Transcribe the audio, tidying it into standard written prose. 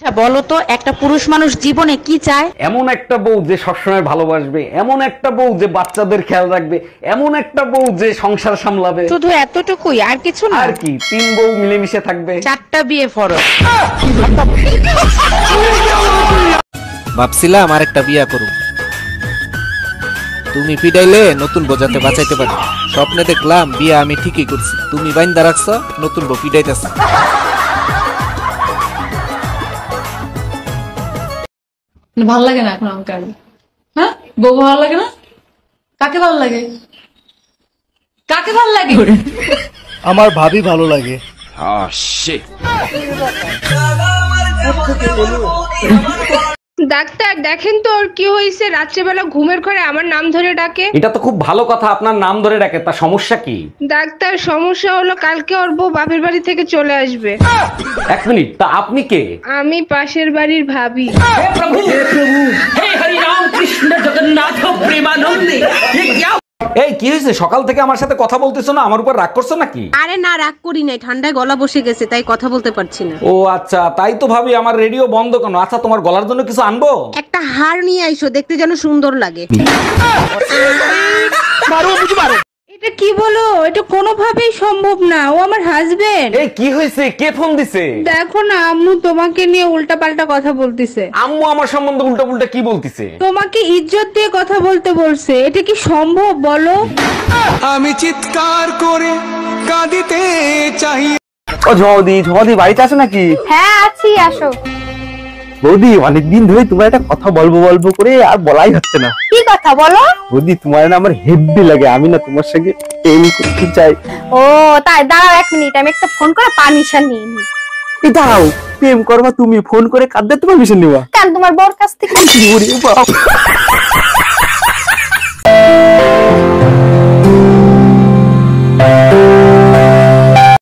আচ্ছা বলো তো, একটা পুরুষ মানুষ জীবনে কি চায়? এমন একটা বউ যে সবসময় ভালোবাসবে, এমন একটা বউ যে বাচ্চাদের খেয়াল রাখবে, এমন একটা বউ যে সংসার সামলাবে। শুধু এতটুকুই, আর কিছু না? আর কি, 3 বউ মিলেমিশে থাকবে। 4টা বিয়ে ফরজ। ভাবছিলাম আরেকটা বিয়া করুম, তুমি পিটাইলে নতুন বোঝাতে বাঁচাইতে পারি। স্বপ্নে দেখলাম বিয়া আমি ঠিকই করছি, তুমি বাইন্দা রাখছ, নতুন বউ পিটাইতেছে। ভাল লাগে না এখন আমাকে। হ্যাঁ, বউ ভালো লাগে না? কাকে ভালো লাগে? কাকে ভালো লাগে? আমার ভাবি ভালো লাগে। ডাক্তার দেখেন তো ওর কি হয়েছে, রাত্রেবেলা ঘুমের ঘরে আমার নাম ধরে ডাকে। এটা তো খুব ভালো কথা, আপনার নাম ধরে ডাকে, তা সমস্যা কি? ডাক্তার সমস্যা হলো কালকে ওর বউ বাপের বাড়ি থেকে চলে আসবে। 1 মিনিট, তা আপনি কে? আমি পাশের বাড়ির ভাবি। এই কি হয়েছে, সকাল থেকে আমার সাথে কথা বলতেছো না, আমার উপর রাগ করছো নাকি? আরে না, রাগ করি নাই, ঠান্ডায় গলা বসে গেছে তাই কথা বলতে পারছি না। ও আচ্ছা, তাই তো ভাবি আমার রেডিও বন্ধ কেন? আচ্ছা তোমার গলার জন্য কিছু আনবো? একটা হার নিয়ে আইসো, দেখতে যেন সুন্দর লাগে। এটা কি বলো? এটা কোনোভাবেই সম্ভব না, ও আমার হাজবেন্ড। এই কি হয়েছে, কে ফোন দিছে? দেখো না, আম্মু তোমাকে নিয়ে উল্টাপাল্টা কথা বলতেছে। আম্মু আমার সম্বন্ধে উল্টা পুল্টা কি বলতিছে? তোমাকে ইজ্জত দিয়ে কথা বলতে বলছে। এটা কি সম্ভব বলো? আমি চিৎকার করে কাঁদিতে চাই। ও ঝদি বাড়িতে আছে নাকি? হ্যাঁ আছি, আসো। বৌদি, অনেকদিন ধরে তোমার একটা কথা বলবো বলবো করে আর বলাই হচ্ছে না। কি কথা বলো? বৌদি, তোমার না আমার হেব্বি লাগে, আমি না তোমার সঙ্গে প্রেম করতে চাই। ও তাই, দাঁড়াও 1 মিনিট, আমি একটা ফোন করে পারমিশন নিয়ে নিই। এই দাও, প্রেম করবা তুমি, ফোন করে কাঁদতে তোমার পারমিশন নিবা কেন, তোমার বর কাছ থেকে? ওরে বাবা।